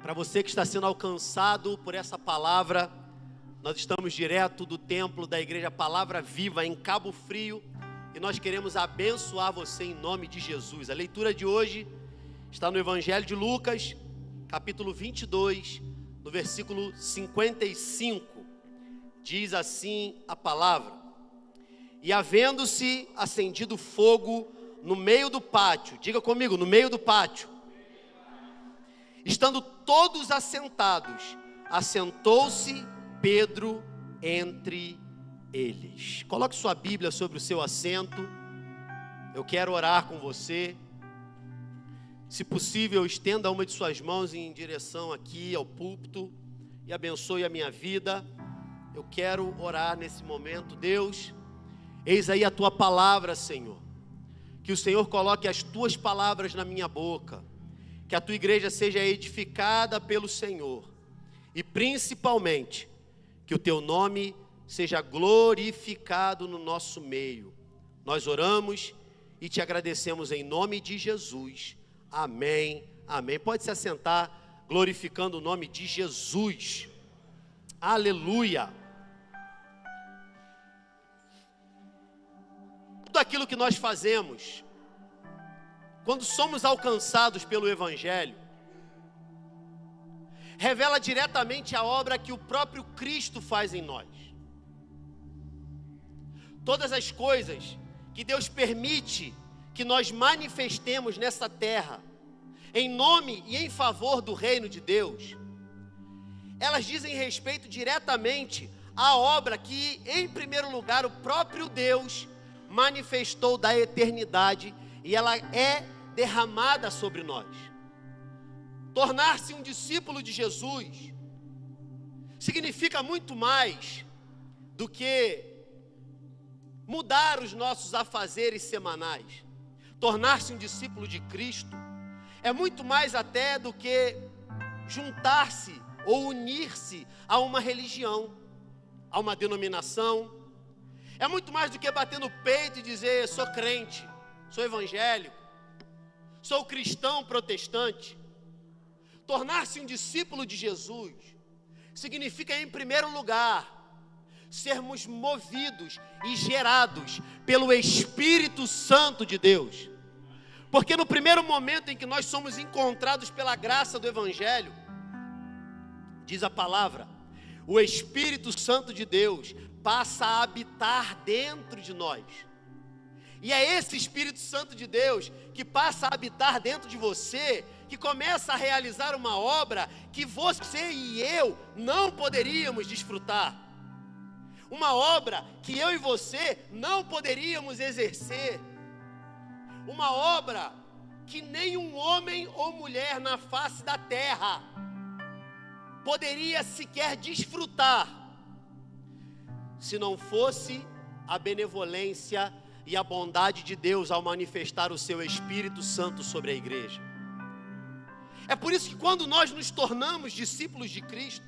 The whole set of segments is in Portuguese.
Para você que está sendo alcançado por essa palavra, nós estamos direto do templo da Igreja Palavra Viva em Cabo Frio e nós queremos abençoar você em nome de Jesus. A leitura de hoje está no Evangelho de Lucas, capítulo 22, no versículo 55. Diz assim a palavra: E havendo-se acendido fogo no meio do pátio, diga comigo, no meio do pátio, estando todos assentados, assentou-se Pedro entre eles. Coloque sua Bíblia sobre o seu assento. Eu quero orar com você. Se possível, estenda uma de suas mãos em direção aqui ao púlpito e abençoe a minha vida. Eu quero orar nesse momento. Deus, eis aí a tua palavra, Senhor. Que o Senhor coloque as tuas palavras na minha boca. Que a tua igreja seja edificada pelo Senhor. E principalmente, que o teu nome seja glorificado no nosso meio. Nós oramos e te agradecemos em nome de Jesus. Amém, amém. Pode se assentar, glorificando o nome de Jesus. Aleluia. Tudo aquilo que nós fazemos, quando somos alcançados pelo Evangelho, revela diretamente a obra que o próprio Cristo faz em nós. Todas as coisas que Deus permite que nós manifestemos nessa terra, em nome e em favor do reino de Deus, elas dizem respeito diretamente à obra que, em primeiro lugar, o próprio Deus manifestou da eternidade, e ela é derramada sobre nós. Tornar-se um discípulo de Jesus significa muito mais do que mudar os nossos afazeres semanais. Tornar-se um discípulo de Cristo é muito mais até do que juntar-se ou unir-se a uma religião, a uma denominação. É muito mais do que bater no peito e dizer: sou crente, sou evangélico, sou cristão protestante. Tornar-se um discípulo de Jesus significa, em primeiro lugar, sermos movidos e gerados pelo Espírito Santo de Deus. Porque no primeiro momento em que nós somos encontrados pela graça do Evangelho, diz a palavra, o Espírito Santo de Deus passa a habitar dentro de nós. E é esse Espírito Santo de Deus que passa a habitar dentro de você, que começa a realizar uma obra que você e eu não poderíamos desfrutar. Uma obra que eu e você não poderíamos exercer. Uma obra que nenhum homem ou mulher na face da terra poderia sequer desfrutar, se não fosse a benevolência e a bondade de Deus ao manifestar o seu Espírito Santo sobre a igreja. É por isso que quando nós nos tornamos discípulos de Cristo,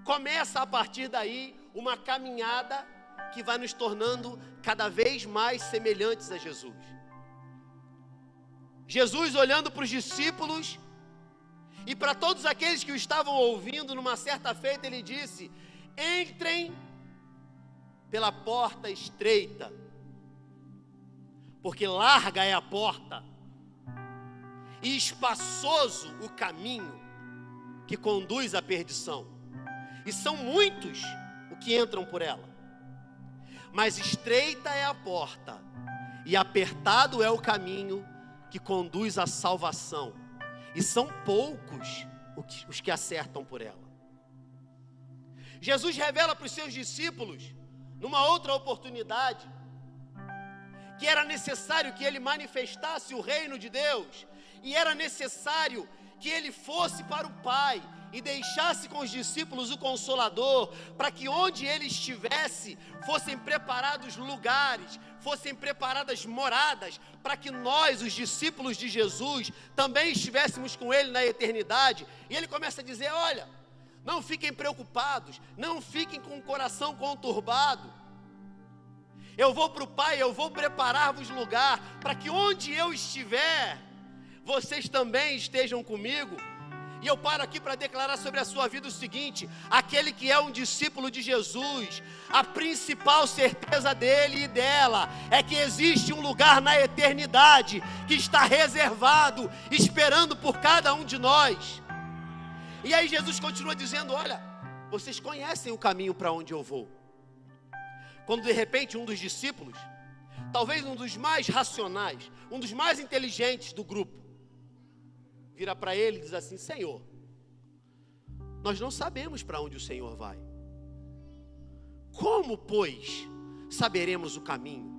começa a partir daí uma caminhada que vai nos tornando cada vez mais semelhantes a Jesus. Jesus, olhando para os discípulos e para todos aqueles que o estavam ouvindo, numa certa feita ele disse: entrem pela porta estreita, porque larga é a porta e espaçoso o caminho que conduz à perdição, e são muitos os que entram por ela. Mas estreita é a porta e apertado é o caminho que conduz à salvação, e são poucos os que acertam por ela. Jesus revela para os seus discípulos, numa outra oportunidade, que era necessário que ele manifestasse o reino de Deus, e era necessário que ele fosse para o Pai e deixasse com os discípulos o Consolador, para que onde ele estivesse fossem preparados lugares, fossem preparadas moradas, para que nós, os discípulos de Jesus, também estivéssemos com ele na eternidade. E ele começa a dizer: olha, não fiquem preocupados, não fiquem com o coração conturbado. Eu vou para o Pai, eu vou preparar-vos lugar, para que onde eu estiver, vocês também estejam comigo. E eu paro aqui para declarar sobre a sua vida o seguinte: aquele que é um discípulo de Jesus, a principal certeza dele e dela é que existe um lugar na eternidade que está reservado, esperando por cada um de nós. E aí Jesus continua dizendo: olha, vocês conhecem o caminho para onde eu vou. Quando de repente um dos discípulos, talvez um dos mais racionais, um dos mais inteligentes do grupo, vira para ele e diz assim: Senhor, nós não sabemos para onde o Senhor vai. Como, pois, saberemos o caminho?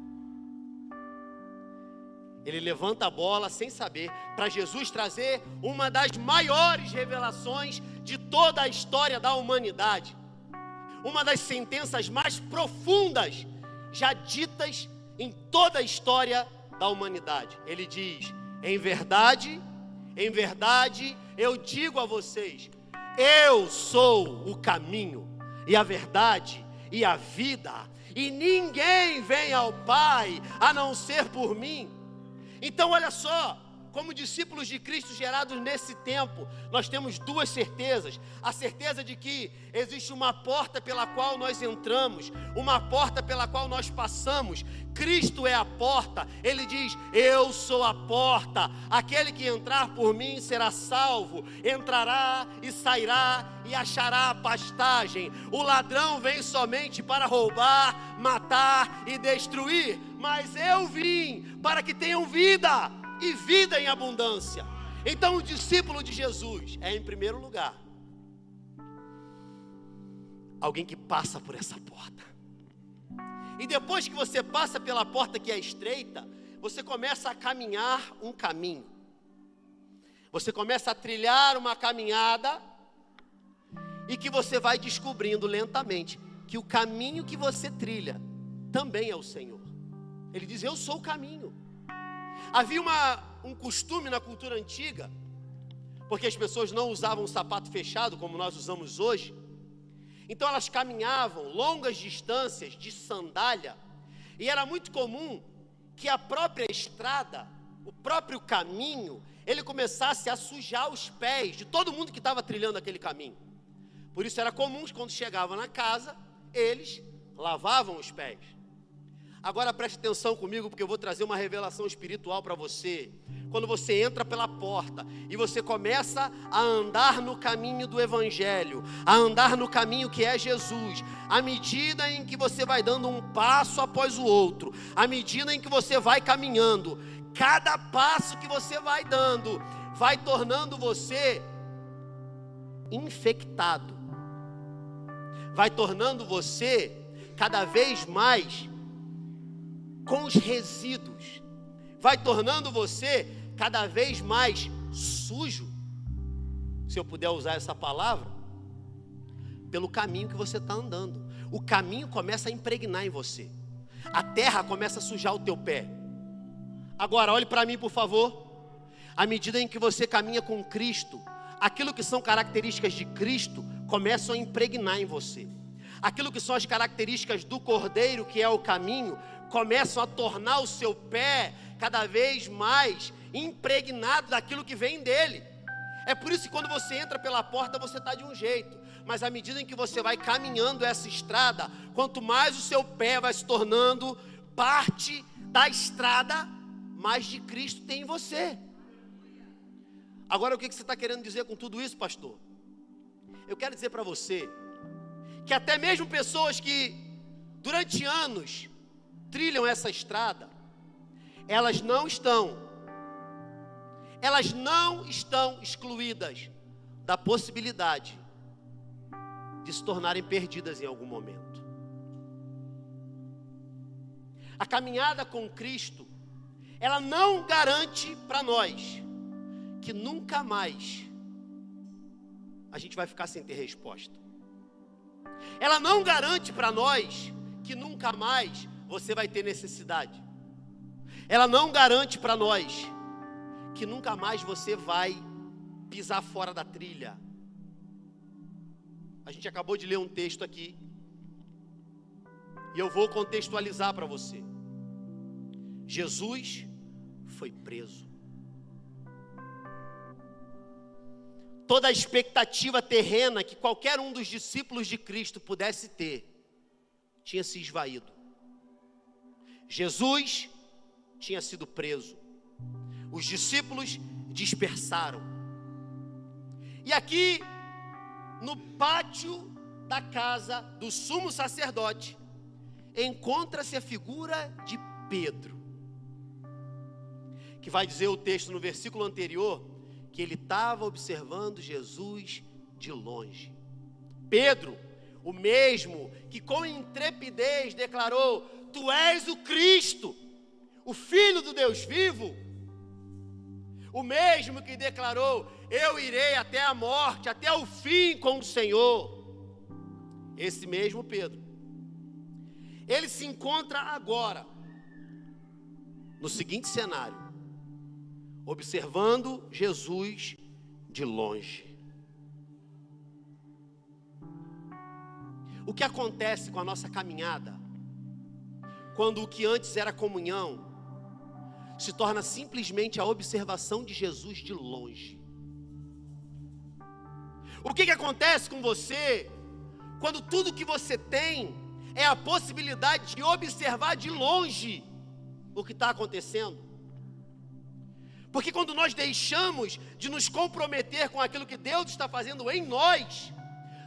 Ele levanta a bola sem saber, para Jesus trazer uma das maiores revelações de toda a história da humanidade. Uma das sentenças mais profundas já ditas em toda a história da humanidade. Ele diz: em verdade, eu digo a vocês, eu sou o caminho e a verdade e a vida, e ninguém vem ao Pai a não ser por mim. Então olha só, como discípulos de Cristo gerados nesse tempo, nós temos duas certezas: a certeza de que existe uma porta pela qual nós entramos, uma porta pela qual nós passamos. Cristo é a porta. Ele diz: eu sou a porta, aquele que entrar por mim será salvo, entrará e sairá e achará pastagem. O ladrão vem somente para roubar, matar e destruir, mas eu vim para que tenham vida e vida em abundância. Então o discípulo de Jesus é, em primeiro lugar, alguém que passa por essa porta. E depois que você passa pela porta que é estreita, você começa a caminhar um caminho. Você começa a trilhar uma caminhada, e que você vai descobrindo lentamente que o caminho que você trilha também é o Senhor. Ele diz: eu sou o caminho. Havia um costume na cultura antiga, porque as pessoas não usavam sapato fechado como nós usamos hoje. Então elas caminhavam longas distâncias de sandália, e era muito comum que a própria estrada, o próprio caminho, ele começasse a sujar os pés de todo mundo que estava trilhando aquele caminho. Por isso era comum que quando chegavam na casa, eles lavavam os pés. Agora preste atenção comigo, porque eu vou trazer uma revelação espiritual para você. Quando você entra pela porta e você começa a andar no caminho do Evangelho, a andar no caminho que é Jesus, à medida em que você vai dando um passo após o outro, à medida em que você vai caminhando, cada passo que você vai dando, vai tornando você infectado, vai tornando você cada vez mais com os resíduos, vai tornando você cada vez mais sujo, se eu puder usar essa palavra, pelo caminho que você está andando. O caminho começa a impregnar em você, a terra começa a sujar o teu pé. Agora olhe para mim, por favor. À medida em que você caminha com Cristo, aquilo que são características de Cristo começam a impregnar em você. Aquilo que são as características do Cordeiro, que é o caminho, começam a tornar o seu pé cada vez mais impregnado daquilo que vem dele. É por isso que quando você entra pela porta, você está de um jeito, mas à medida em que você vai caminhando essa estrada, quanto mais o seu pé vai se tornando parte da estrada, mais de Cristo tem em você. Agora, o que você está querendo dizer com tudo isso, pastor? Eu quero dizer para você que até mesmo pessoas que durante anos trilham essa estrada, elas não estão excluídas da possibilidade de se tornarem perdidas em algum momento. A caminhada com Cristo, ela não garante para nós que nunca mais a gente vai ficar sem ter resposta. Ela não garante para nós que nunca mais você vai ter necessidade. Ela não garante para nós que nunca mais você vai pisar fora da trilha. A gente acabou de ler um texto aqui, e eu vou contextualizar para você. Jesus foi preso. toda a expectativa terrena que qualquer um dos discípulos de Cristo pudesse ter, tinha se esvaído. Jesus tinha sido preso. Os discípulos dispersaram. E aqui, no pátio da casa do sumo sacerdote, encontra-se a figura de Pedro, que vai dizer o texto no versículo anterior, que ele estava observando Jesus de longe. Pedro, o mesmo que com intrepidez declarou: tu és o Cristo, o Filho do Deus vivo. O mesmo que declarou: eu irei até a morte, até o fim com o Senhor. Esse mesmo Pedro, ele se encontra agora no seguinte cenário, observando Jesus de longe. O que acontece com a nossa caminhada, quando o que antes era comunhão, se torna simplesmente a observação de Jesus de longe? O que acontece com você, quando tudo que você tem é a possibilidade de observar de longe o que está acontecendo? Porque quando nós deixamos de nos comprometer com aquilo que Deus está fazendo em nós,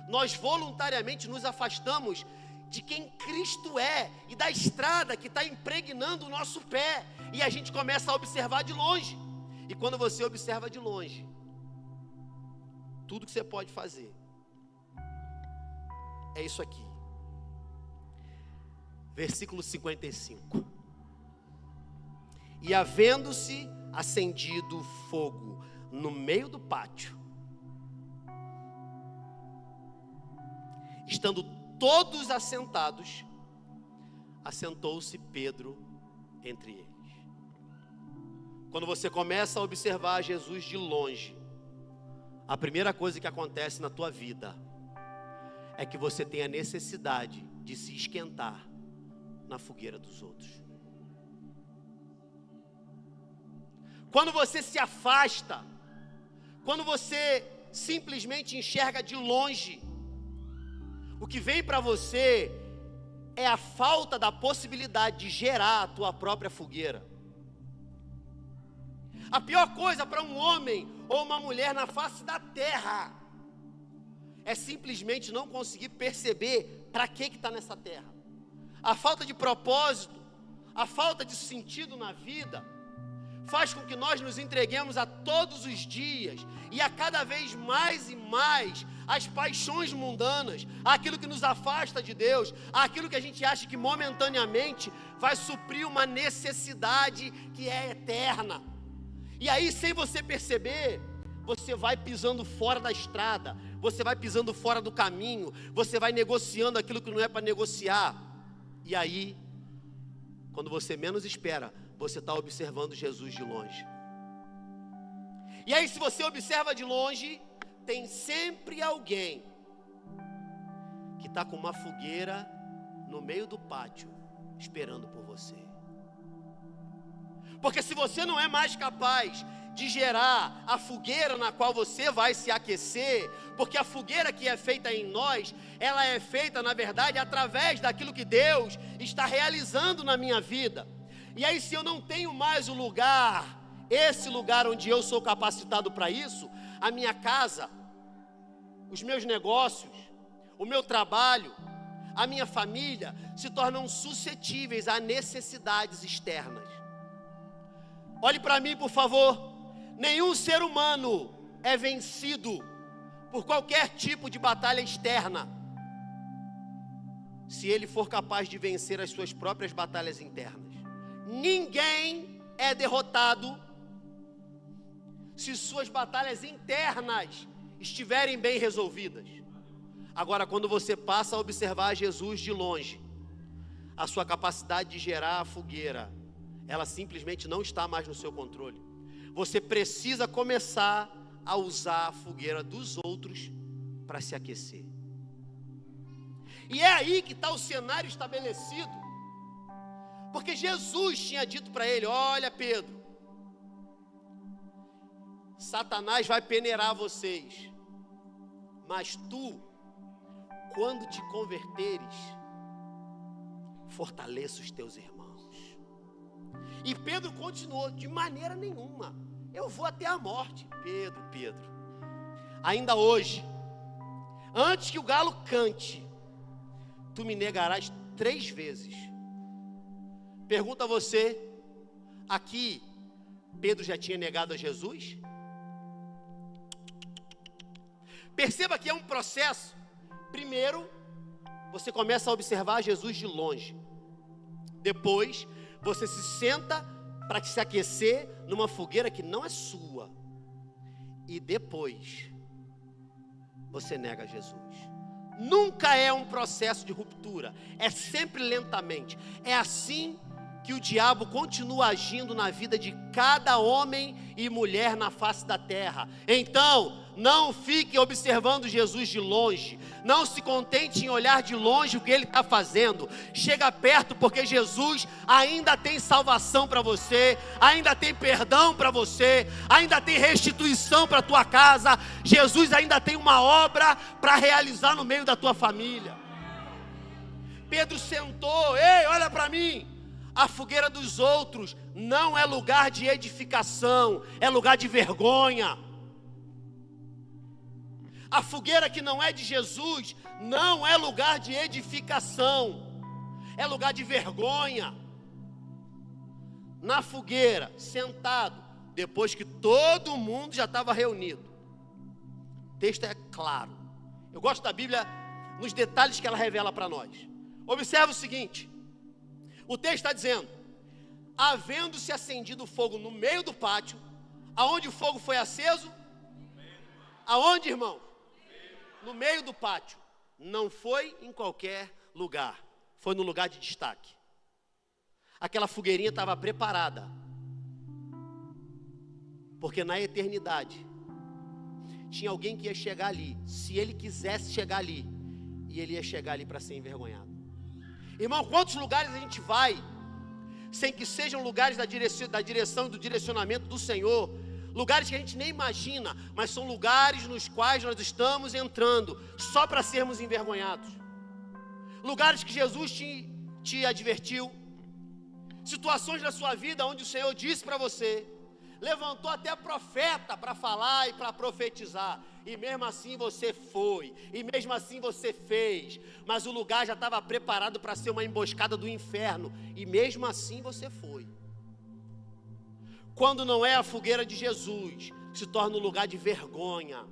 nós voluntariamente nos afastamos de quem Cristo é e da estrada que está impregnando o nosso pé, e a gente começa a observar de longe. E quando você observa de longe, tudo que você pode fazer é isso aqui. Versículo 55. E havendo-se acendido fogo no meio do pátio, estando todos assentados, assentou-se Pedro entre eles. Quando você começa a observar Jesus de longe, a primeira coisa que acontece na tua vida é que você tem a necessidade de se esquentar na fogueira dos outros. Quando você se afasta, quando você simplesmente enxerga de longe, o que vem para você é a falta da possibilidade de gerar a tua própria fogueira. A pior coisa para um homem ou uma mulher na face da terra é simplesmente não conseguir perceber para que está nessa terra. A falta de propósito, a falta de sentido na vida, faz com que nós nos entreguemos a todos os dias e a cada vez mais e mais às paixões mundanas, àquilo que nos afasta de Deus, àquilo que a gente acha que momentaneamente vai suprir uma necessidade que é eterna. E aí, sem você perceber, você vai pisando fora da estrada, você vai pisando fora do caminho, você vai negociando aquilo que não é para negociar. E aí, quando você menos espera, você está observando Jesus de longe. E aí, se você observa de longe, tem sempre alguém que está com uma fogueira no meio do pátio, esperando por você. Porque se você não é mais capaz de gerar a fogueira na qual você vai se aquecer, porque a fogueira que é feita em nós, ela é feita, na verdade, através daquilo que Deus está realizando na minha vida. E aí, se eu não tenho mais o lugar, esse lugar onde eu sou capacitado para isso, a minha casa, os meus negócios, o meu trabalho, a minha família, se tornam suscetíveis a necessidades externas. Olhe para mim, por favor. Nenhum ser humano é vencido por qualquer tipo de batalha externa, se ele for capaz de vencer as suas próprias batalhas internas. Ninguém é derrotado se suas batalhas internas estiverem bem resolvidas. Agora, quando você passa a observar Jesus de longe, a sua capacidade de gerar a fogueira, ela simplesmente não está mais no seu controle. Você precisa começar a usar a fogueira dos outros para se aquecer. E é aí que está o cenário estabelecido. Porque Jesus tinha dito para ele: olha, Pedro, Satanás vai peneirar vocês. Mas tu, quando te converteres, fortaleça os teus irmãos. E Pedro continuou: de maneira nenhuma, eu vou até a morte. Pedro, ainda hoje, antes que o galo cante, tu me negarás 3 vezes. Pergunta a você, aqui, Pedro já tinha negado a Jesus? Perceba que é um processo. Primeiro, você começa a observar Jesus de longe. Depois, você se senta para se aquecer numa fogueira que não é sua. E depois, você nega Jesus. Nunca é um processo de ruptura, é sempre lentamente. É assim que o diabo continua agindo na vida de cada homem e mulher na face da terra. Então, não fique observando Jesus de longe. Não se contente em olhar de longe o que Ele está fazendo. Chega perto, porque Jesus ainda tem salvação para você, ainda tem perdão para você, ainda tem restituição para a tua casa. Jesus ainda tem uma obra para realizar no meio da tua família. Pedro sentou: ei, olha para mim. A fogueira dos outros não é lugar de edificação, é lugar de vergonha. A fogueira que não é de Jesus não é lugar de edificação, é lugar de vergonha. Na fogueira, sentado, depois que todo mundo já estava reunido. O texto é claro. Eu gosto da Bíblia nos detalhes que ela revela para nós. Observe o seguinte: o texto está dizendo: havendo-se acendido fogo no meio do pátio. Aonde o fogo foi aceso? Aonde, irmão? No meio do pátio. Não foi em qualquer lugar, foi no lugar de destaque. Aquela fogueirinha estava preparada, porque na eternidade tinha alguém que ia chegar ali, se ele quisesse chegar ali, e ele ia chegar ali para ser envergonhado. Irmão, quantos lugares a gente vai, sem que sejam lugares da direção e do direcionamento do Senhor, lugares que a gente nem imagina, mas são lugares nos quais nós estamos entrando, só para sermos envergonhados. Lugares que Jesus te advertiu, situações na sua vida onde o Senhor disse para você, levantou até profeta para falar e para profetizar, e mesmo assim você foi, e mesmo assim você fez, mas o lugar já estava preparado para ser uma emboscada do inferno, e mesmo assim você foi. Quando não é a fogueira de Jesus, se torna um lugar de vergonha,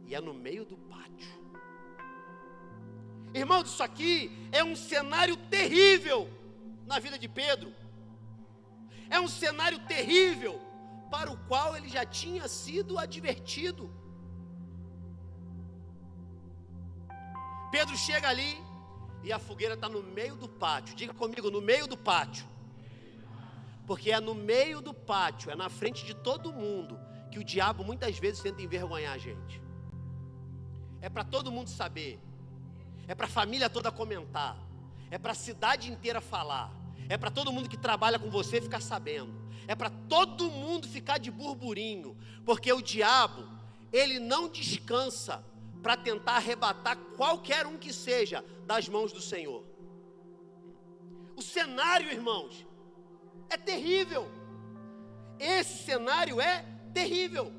e é no meio do pátio. Irmãos, isso aqui é um cenário terrível na vida de Pedro. É um cenário terrível para o qual ele já tinha sido advertido. Pedro chega ali e a fogueira está no meio do pátio. Diga comigo, no meio do pátio. Porque é no meio do pátio, é na frente de todo mundo, que o diabo muitas vezes tenta envergonhar a gente. É para todo mundo saber, é para a família toda comentar, é para a cidade inteira falar, é para todo mundo que trabalha com você ficar sabendo, é para todo mundo ficar de burburinho, porque o diabo, ele não descansa para tentar arrebatar qualquer um que seja das mãos do Senhor. O cenário, irmãos, é terrível. Esse cenário é terrível.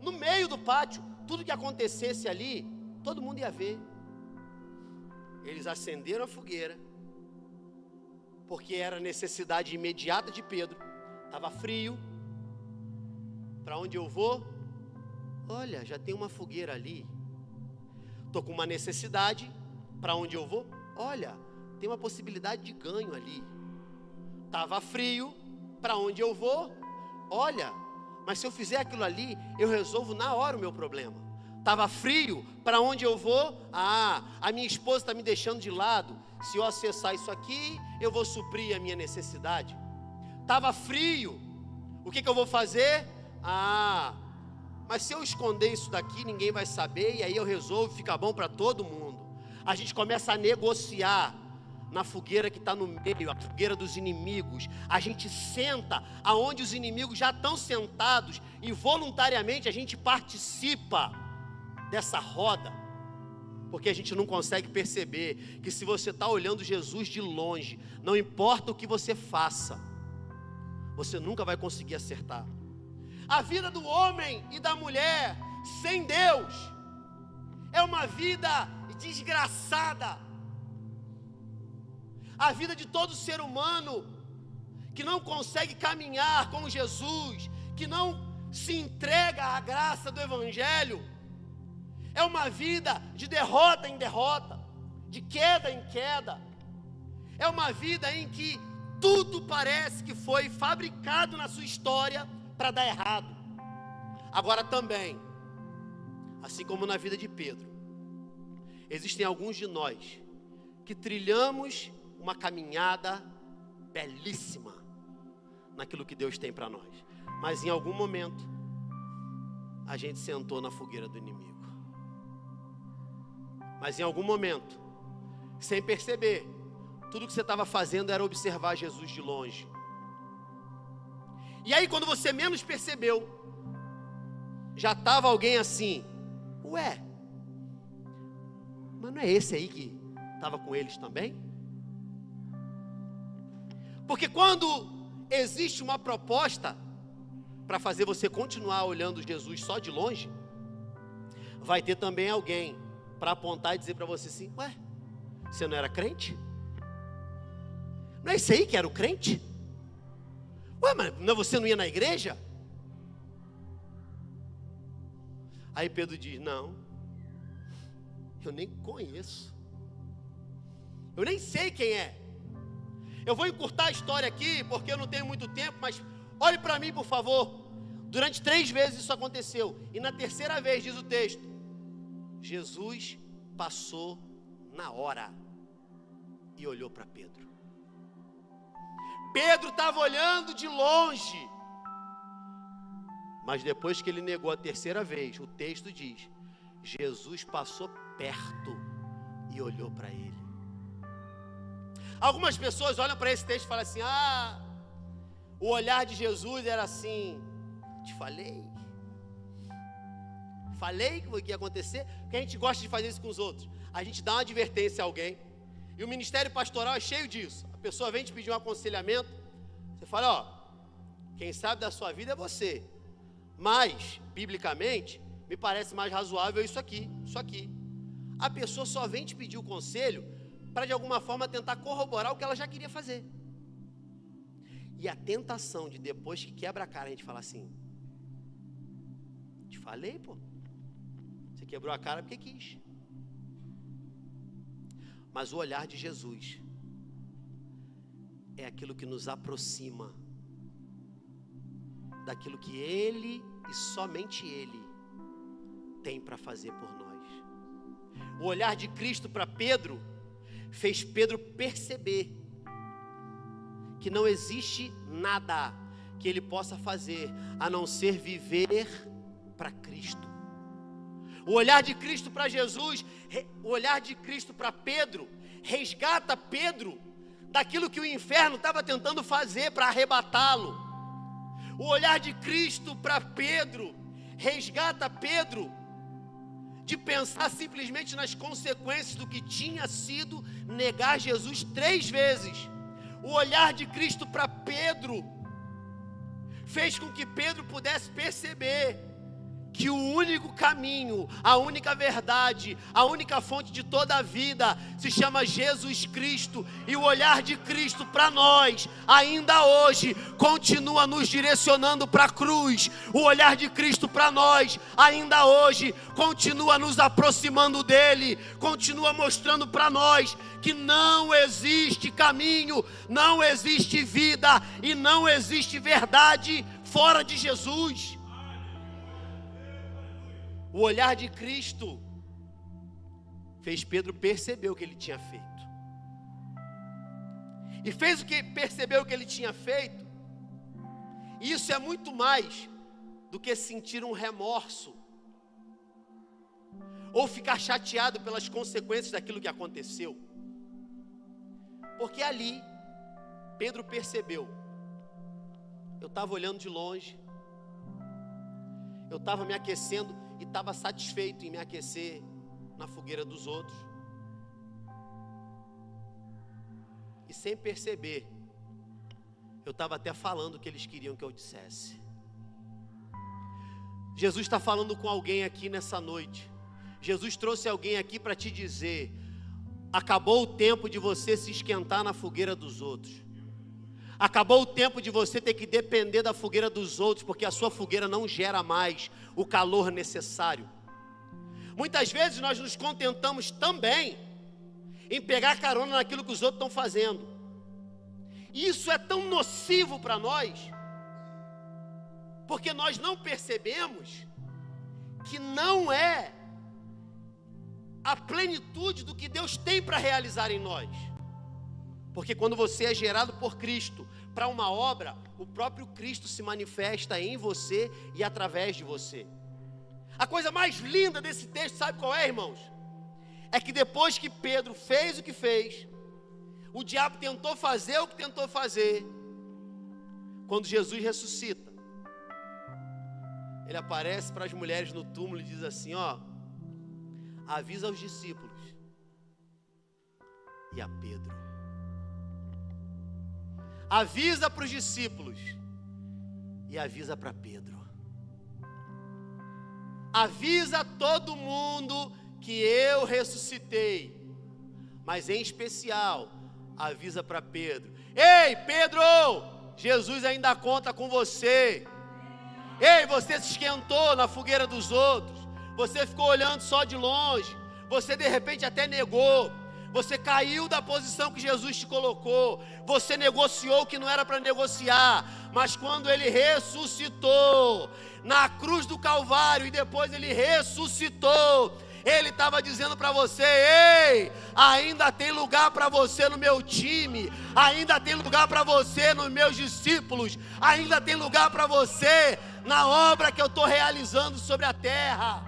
No meio do pátio, tudo que acontecesse ali, todo mundo ia ver. Eles acenderam a fogueira, porque era necessidade imediata de Pedro. Estava frio. Para onde eu vou? Olha, já tem uma fogueira ali. Estou com uma necessidade. Para onde eu vou? Olha, tem uma possibilidade de ganho ali. Estava frio. Para onde eu vou? Olha, mas se eu fizer aquilo ali, eu resolvo na hora o meu problema. Estava frio. Para onde eu vou? Ah, a minha esposa está me deixando de lado. Se eu acessar isso aqui, eu vou suprir a minha necessidade. Estava frio. O que eu vou fazer? Ah, mas se eu esconder isso daqui, ninguém vai saber, e aí eu resolvo, fica bom para todo mundo. A gente começa a negociar na fogueira que está no meio, a fogueira dos inimigos. A gente senta aonde os inimigos já estão sentados e voluntariamente a gente participa dessa roda, porque a gente não consegue perceber que se você está olhando Jesus de longe, não importa o que você faça, você nunca vai conseguir acertar. A vida do homem e da mulher sem Deus é uma vida desgraçada. A vida de todo ser humano que não consegue caminhar com Jesus, que não se entrega à graça do Evangelho, é uma vida de derrota em derrota, de queda em queda. É uma vida em que tudo parece que foi fabricado na sua história para dar errado. Agora também, assim como na vida de Pedro, existem alguns de nós que trilhamos uma caminhada belíssima naquilo que Deus tem para nós, mas em algum momento a gente sentou na fogueira do inimigo. Mas em algum momento, sem perceber, tudo que você estava fazendo era observar Jesus de longe. E aí quando você menos percebeu, já estava alguém assim: ué, mas não é esse aí que estava com eles também? Porque quando existe uma proposta para fazer você continuar olhando Jesus só de longe, vai ter também alguém para apontar e dizer para você assim: ué, você não era crente? Não é esse aí que era o crente? Ué, mas você não ia na igreja? Aí Pedro diz: não, eu nem conheço, eu nem sei quem é. Eu vou encurtar a história aqui, porque eu não tenho muito tempo, mas olhe para mim, por favor. Durante 3 vezes isso aconteceu, e na terceira vez, diz o texto, Jesus passou na hora e olhou para Pedro. Pedro estava olhando de longe, mas depois que ele negou a terceira vez, o texto diz, Jesus passou perto e olhou para ele. Algumas pessoas olham para esse texto e falam assim: ah, o olhar de Jesus era assim, te falei que ia acontecer, porque a gente gosta de fazer isso com os outros. A gente dá uma advertência a alguém, e o ministério pastoral é cheio disso. A pessoa vem te pedir um aconselhamento, você fala: ó, quem sabe da sua vida é você, mas, biblicamente, me parece mais razoável isso aqui. A pessoa só vem te pedir o conselho para de alguma forma tentar corroborar o que ela já queria fazer. E a tentação de depois que quebra a cara a gente falar assim: te falei, pô, você quebrou a cara porque quis. Mas o olhar de Jesus é aquilo que nos aproxima daquilo que Ele e somente Ele tem para fazer por nós. O olhar de Cristo para Pedro fez Pedro perceber que não existe nada que ele possa fazer a não ser viver para Cristo. O olhar de Cristo para Jesus, o olhar de Cristo para Pedro, resgata Pedro daquilo que o inferno estava tentando fazer para arrebatá-lo. O olhar de Cristo para Pedro resgata Pedro de pensar simplesmente nas consequências do que tinha sido negar Jesus 3 vezes. O olhar de Cristo para Pedro fez com que Pedro pudesse perceber que o único caminho, a única verdade, a única fonte de toda a vida se chama Jesus Cristo. E o olhar de Cristo para nós, ainda hoje, continua nos direcionando para a cruz. O olhar de Cristo para nós, ainda hoje, continua nos aproximando dele, continua mostrando para nós que não existe caminho, não existe vida e não existe verdade fora de Jesus. O olhar de Cristo fez Pedro perceber o que ele tinha feito. E fez o que percebeu o que ele tinha feito. E isso é muito mais do que sentir um remorso ou ficar chateado pelas consequências daquilo que aconteceu. Porque ali, Pedro percebeu, eu estava olhando de longe, eu estava me aquecendo e estava satisfeito em me aquecer na fogueira dos outros. E sem perceber, eu estava até falando o que eles queriam que eu dissesse. Jesus está falando com alguém aqui nessa noite. Jesus trouxe alguém aqui para te dizer: acabou o tempo de você se esquentar na fogueira dos outros. Acabou o tempo de você ter que depender da fogueira dos outros, porque a sua fogueira não gera mais o calor necessário. Muitas vezes nós nos contentamos também em pegar carona naquilo que os outros estão fazendo. E isso é tão nocivo para nós, porque nós não percebemos que não é a plenitude do que Deus tem para realizar em nós. Porque quando você é gerado por Cristo para uma obra, o próprio Cristo se manifesta em você e através de você. A coisa mais linda desse texto, sabe qual é, irmãos? É que depois que Pedro fez o que fez, o diabo tentou fazer o que tentou fazer. Quando Jesus ressuscita, ele aparece para as mulheres no túmulo e diz assim: ó, avisa aos discípulos e a Pedro. Avisa para os discípulos e avisa para Pedro. Avisa todo mundo que eu ressuscitei, mas em especial, avisa para Pedro: ei, Pedro, Jesus ainda conta com você. Ei, você se esquentou na fogueira dos outros, você ficou olhando só de longe, você de repente até negou, você caiu da posição que Jesus te colocou, você negociou o que não era para negociar, mas quando ele ressuscitou na cruz do Calvário e depois ele ressuscitou, ele estava dizendo para você: ei, ainda tem lugar para você no meu time, ainda tem lugar para você nos meus discípulos, ainda tem lugar para você na obra que eu estou realizando sobre a terra.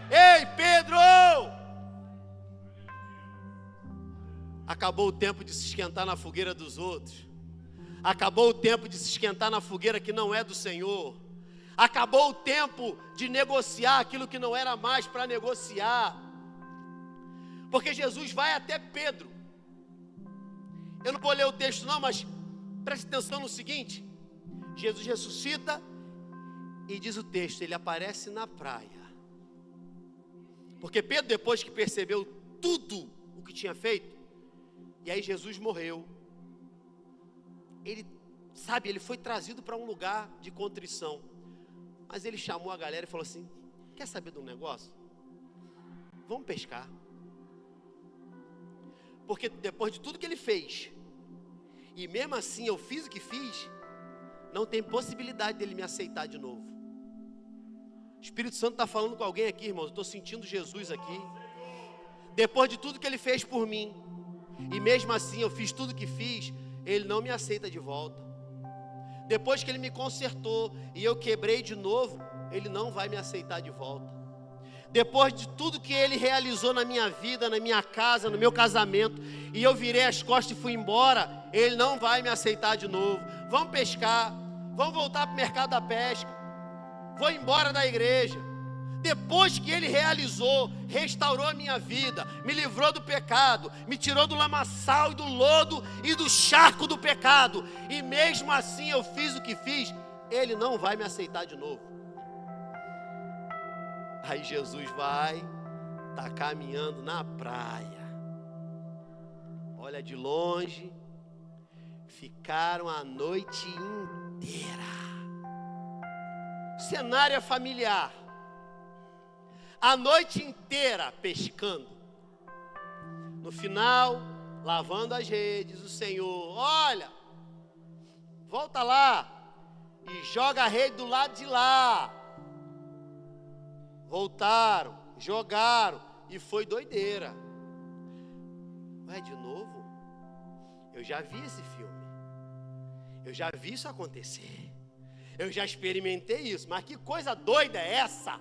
Ei, Pedro! Acabou o tempo de se esquentar na fogueira dos outros. Acabou o tempo de se esquentar na fogueira que não é do Senhor. Acabou o tempo de negociar aquilo que não era mais para negociar. Porque Jesus vai até Pedro. Eu não vou ler o texto não, mas preste atenção no seguinte. Jesus ressuscita e diz o texto, ele aparece na praia. Porque Pedro, depois que percebeu tudo o que tinha feito, e aí Jesus morreu, ele foi trazido para um lugar de contrição. Mas ele chamou a galera e falou assim: quer saber de um negócio? Vamos pescar. Porque depois de tudo que ele fez, e mesmo assim eu fiz o que fiz, não tem possibilidade dele me aceitar de novo. O Espírito Santo está falando com alguém aqui, irmãos. Eu estou sentindo Jesus aqui. Depois de tudo que ele fez por mim, e mesmo assim eu fiz tudo o que fiz, ele não me aceita de volta. Depois que ele me consertou e eu quebrei de novo, ele não vai me aceitar de volta. Depois de tudo que ele realizou na minha vida, na minha casa, no meu casamento, e eu virei as costas e fui embora, ele não vai me aceitar de novo. Vamos pescar, vamos voltar para o mercado da pesca, vou embora da igreja. Depois que ele realizou, restaurou a minha vida, me livrou do pecado, me tirou do lamaçal e do lodo e do charco do pecado, e mesmo assim eu fiz o que fiz, ele não vai me aceitar de novo. Aí Jesus tá caminhando na praia, olha de longe, ficaram a noite inteira. Cenário familiar. A noite inteira pescando. No final, lavando as redes, o Senhor: olha, volta lá e joga a rede do lado de lá. Voltaram, jogaram e foi doideira. Ué, de novo? Eu já vi esse filme. Eu já vi isso acontecer. Eu já experimentei isso, mas que coisa doida é essa?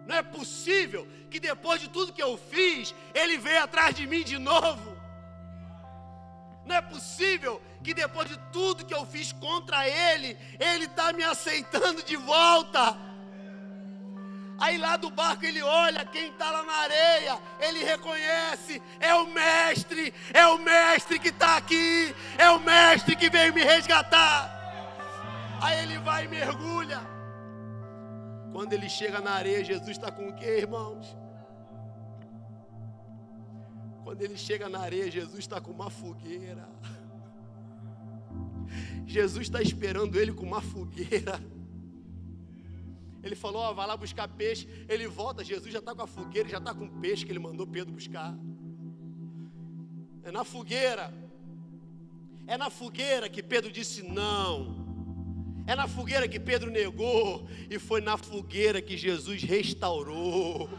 Não é possível que depois de tudo que eu fiz, ele veio atrás de mim de novo. Não é possível que depois de tudo que eu fiz contra ele, ele está me aceitando de volta. Aí lá do barco ele olha, quem está lá na areia, ele reconhece, é o mestre que está aqui, é o mestre que veio me resgatar. Aí ele vai e mergulha. Quando ele chega na areia, Jesus está com o quê, irmãos? Quando ele chega na areia, Jesus está com uma fogueira. Jesus está esperando ele com uma fogueira. Ele falou, vai lá buscar peixe. Ele volta, Jesus já está com a fogueira, já está com o peixe que ele mandou Pedro buscar. É na fogueira que Pedro disse não. É na fogueira que Pedro negou. E foi na fogueira que Jesus restaurou.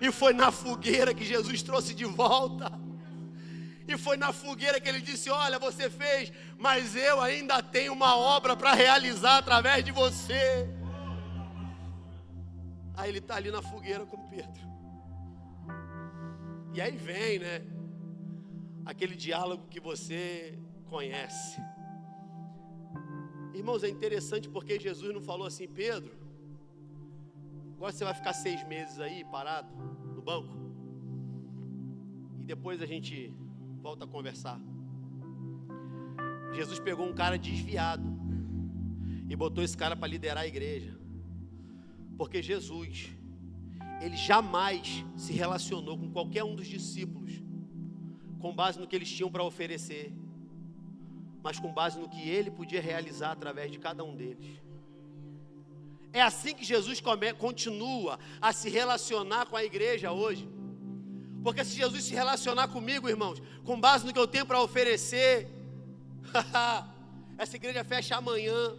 E foi na fogueira que Jesus trouxe de volta. E foi na fogueira que ele disse, olha, você fez, mas eu ainda tenho uma obra para realizar através de você. Aí ele está ali na fogueira com Pedro. E aí vem, né? Aquele diálogo que você conhece. Irmãos, é interessante porque Jesus não falou assim, Pedro, agora você vai ficar 6 meses aí parado no banco. E depois a gente volta a conversar. Jesus pegou um cara desviado e botou esse cara para liderar a igreja. Porque Jesus, ele jamais se relacionou com qualquer um dos discípulos com base no que eles tinham para oferecer, mas com base no que ele podia realizar através de cada um deles. É assim que Jesus continua a se relacionar com a igreja hoje. Porque se Jesus se relacionar comigo, irmãos, com base no que eu tenho para oferecer, essa igreja fecha amanhã.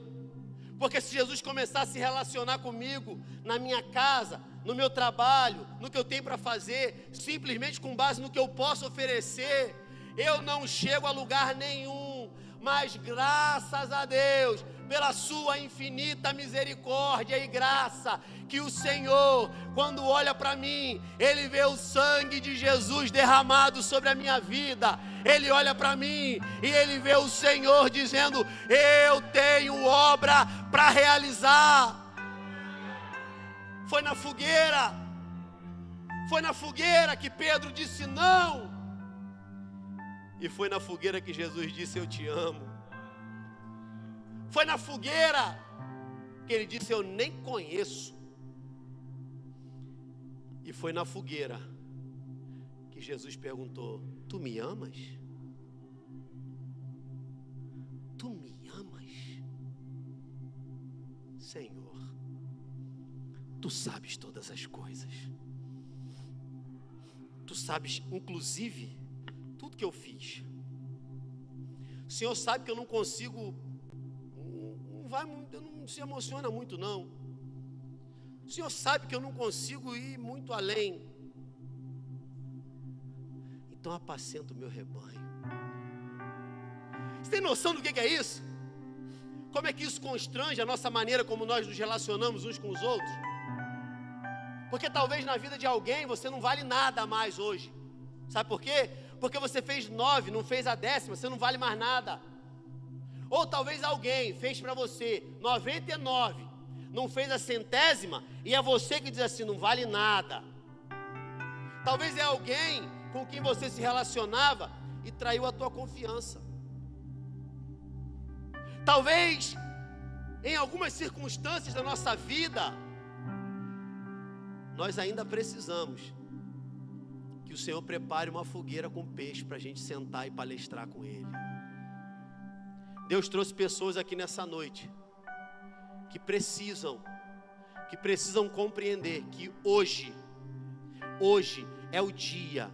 Porque se Jesus começar a se relacionar comigo, na minha casa, no meu trabalho, no que eu tenho para fazer, simplesmente com base no que eu posso oferecer, eu não chego a lugar nenhum. Mas graças a Deus, pela sua infinita misericórdia e graça, que o Senhor, quando olha para mim, Ele vê o sangue de Jesus derramado sobre a minha vida. Ele olha para mim e Ele vê o Senhor dizendo, eu tenho obra para realizar. Foi na fogueira que Pedro disse não. E foi na fogueira que Jesus disse, eu te amo. Foi na fogueira que ele disse, eu nem conheço. E foi na fogueira que Jesus perguntou, tu me amas? Tu me amas? Senhor, tu sabes todas as coisas. Tu sabes, inclusive, tudo que eu fiz. O Senhor sabe que eu não consigo, não se emociona muito não. O Senhor sabe que eu não consigo ir muito além. Então apacenta o meu rebanho. Você tem noção do que é isso? Como é que isso constrange a nossa maneira como nós nos relacionamos uns com os outros? Porque talvez na vida de alguém você não vale nada mais hoje. Sabe por quê? Porque você fez 9, não fez a 10ª, você não vale mais nada. Ou talvez alguém fez para você 99, não fez a 100ª, e é você que diz assim, não vale nada. Talvez é alguém com quem você se relacionava e traiu a tua confiança. Talvez em algumas circunstâncias da nossa vida, nós ainda precisamos que o Senhor prepare uma fogueira com peixe para a gente sentar e palestrar com Ele. Deus trouxe pessoas aqui nessa noite que precisam compreender que hoje é o dia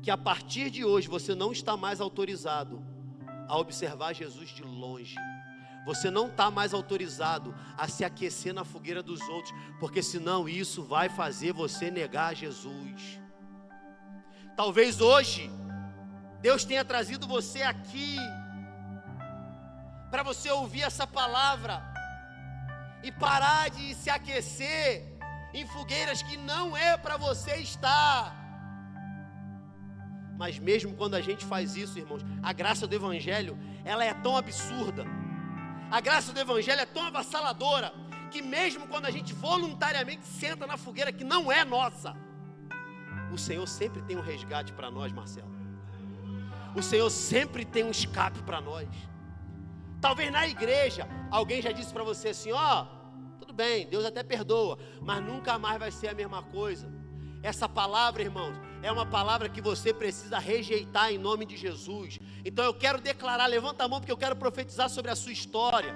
que a partir de hoje você não está mais autorizado a observar Jesus de longe. Você não está mais autorizado a se aquecer na fogueira dos outros, porque senão isso vai fazer você negar Jesus. Talvez hoje Deus tenha trazido você aqui para você ouvir essa palavra e parar de se aquecer em fogueiras que não é para você estar. Mas mesmo quando a gente faz isso, irmãos, a graça do Evangelho, ela é tão absurda, a graça do Evangelho é tão avassaladora, que mesmo quando a gente voluntariamente senta na fogueira que não é nossa, o Senhor sempre tem um resgate para nós, Marcelo. O Senhor sempre tem um escape para nós. Talvez na igreja, alguém já disse para você assim, ó, tudo bem, Deus até perdoa, mas nunca mais vai ser a mesma coisa. Essa palavra, irmãos, é uma palavra que você precisa rejeitar em nome de Jesus. Então eu quero declarar, levanta a mão porque eu quero profetizar sobre a sua história.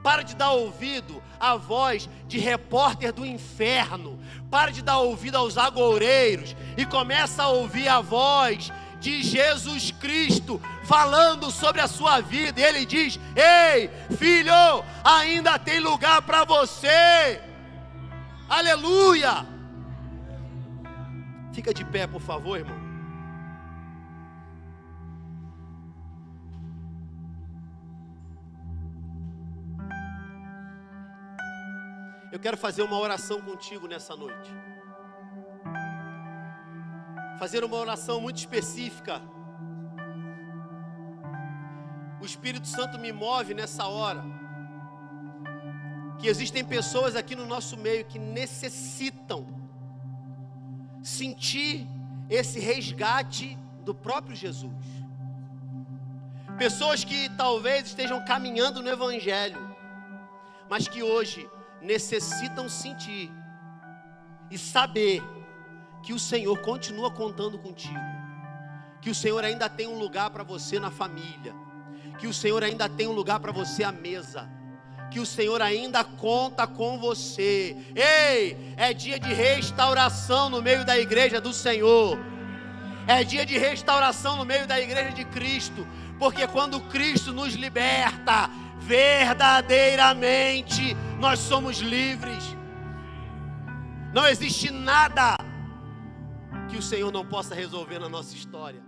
Para de dar ouvido à voz de repórter do inferno. Para de dar ouvido aos agoureiros e começa a ouvir a voz de Jesus Cristo falando sobre a sua vida. E Ele diz, ei, filho, ainda tem lugar para você. Aleluia. Fica de pé, por favor, irmão. Eu quero fazer uma oração contigo nessa noite. Fazer uma oração muito específica. O Espírito Santo me move nessa hora. Que existem pessoas aqui no nosso meio que necessitam sentir esse resgate do próprio Jesus. Pessoas que talvez estejam caminhando no Evangelho, mas que hoje necessitam sentir e saber que o Senhor continua contando contigo, que o Senhor ainda tem um lugar para você na família, que o Senhor ainda tem um lugar para você à mesa, que o Senhor ainda conta com você. Ei, é dia de restauração no meio da igreja do Senhor. É dia de restauração no meio da igreja de Cristo, porque quando Cristo nos liberta, verdadeiramente nós somos livres. Não existe nada que o Senhor não possa resolver na nossa história.